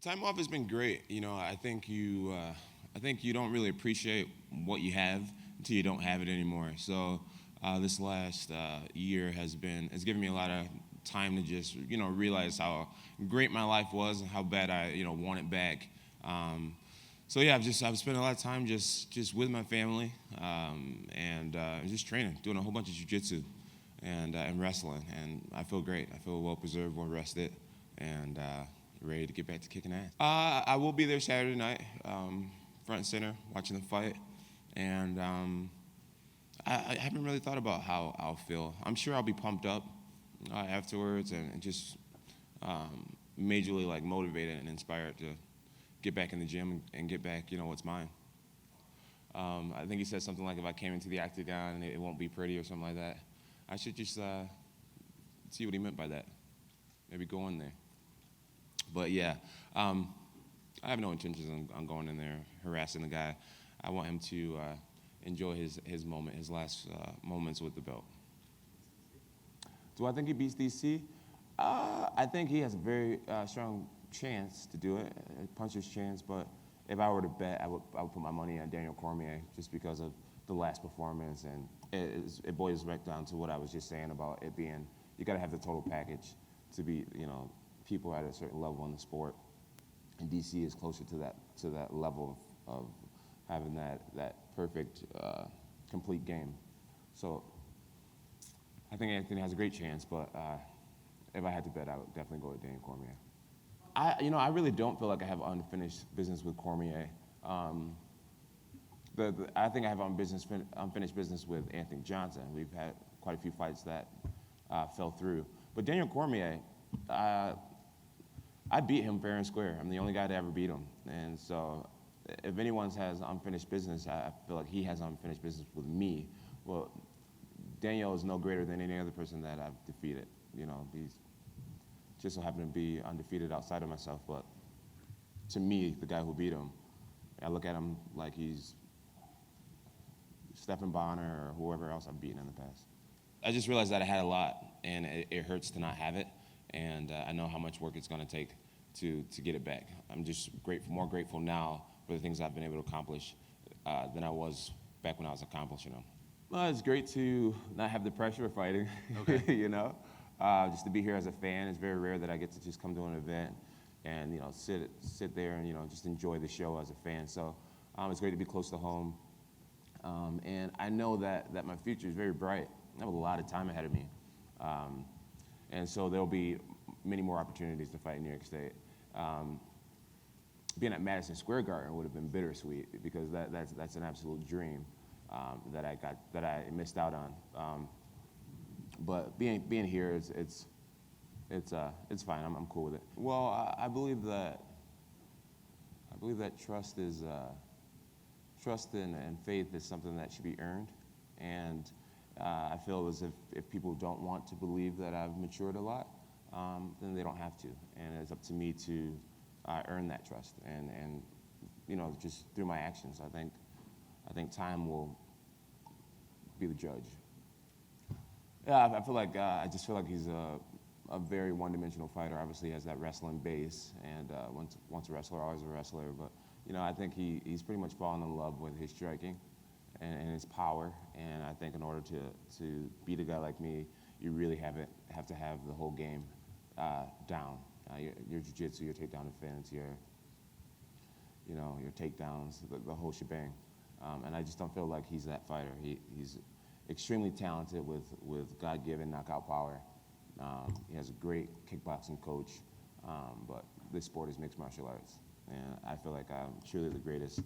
Time off has been great. I think you don't really appreciate what you have until you don't have it anymore. So this last year has given me a lot of time to just realize how great my life was and how bad I want it back. So yeah, I've spent a lot of time just with my family and just training, doing a whole bunch of jiu-jitsu and wrestling, and I feel great. I feel well preserved, well rested, and ready to get back to kicking ass. I will be there Saturday night, front and center, watching the fight, and I haven't really thought about how I'll feel. I'm sure I'll be pumped up afterwards and just majorly like motivated and inspired to get back in the gym and get back, what's mine. I think he said something like, if I came into the octagon, it won't be pretty or something like that. I should just see what he meant by that. Maybe go in there. But yeah, I have no intentions on going in there harassing the guy. I want him to enjoy his moment, his last moments with the belt. Do I think he beats DC? I think he has a very strong chance to do it, a puncher's chance. But if I were to bet, I would put my money on Daniel Cormier just because of the last performance, and it boils right down to what I was just saying about it being, you got to have the total package to be, people at a certain level in the sport, and DC is closer to that level of having that perfect complete game. So I think Anthony has a great chance, but if I had to bet, I would definitely go with Daniel Cormier. I really don't feel like I have unfinished business with Cormier. I think I have unfinished business with Anthony Johnson. We've had quite a few fights that fell through. But Daniel Cormier, I beat him fair and square. I'm the only guy to ever beat him. And so if anyone has unfinished business, I feel like he has unfinished business with me. Well, Daniel is no greater than any other person that I've defeated. He's just so happened to be undefeated outside of myself. But to me, the guy who beat him, I look at him like he's Stephen Bonner or whoever else I've beaten in the past. I just realized that I had a lot, and it hurts to not have it. And I know how much work it's going to take to get it back. I'm just more grateful now for the things I've been able to accomplish than I was back when I was accomplishing them. Well, it's great to not have the pressure of fighting, okay. Just to be here as a fan. It's very rare that I get to just come to an event and sit there and just enjoy the show as a fan. So it's great to be close to home, and I know that my future is very bright. I have a lot of time ahead of me. And so there'll be many more opportunities to fight in New York State. Being at Madison Square Garden would have been bittersweet because that's an absolute dream that I missed out on. But being here, it's fine. I'm cool with it. Well, I believe that trust and faith is something that should be earned, and I feel as if people don't want to believe that I've matured a lot, then they don't have to, and it's up to me to earn that trust, and just through my actions. I think time will be the judge. Yeah, I just feel like he's a very one-dimensional fighter. Obviously, he has that wrestling base, and once a wrestler, always a wrestler. But I think he's pretty much fallen in love with his striking and his power. And I think in order to beat a guy like me, you really have to have the whole game down. Your jiu-jitsu, your takedown defense, your takedowns, the whole shebang. And I just don't feel like he's that fighter. He's extremely talented with God-given knockout power. He has a great kickboxing coach, but this sport is mixed martial arts. And I feel like I'm truly the greatest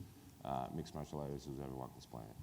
mixed martial artist who's ever walked this planet.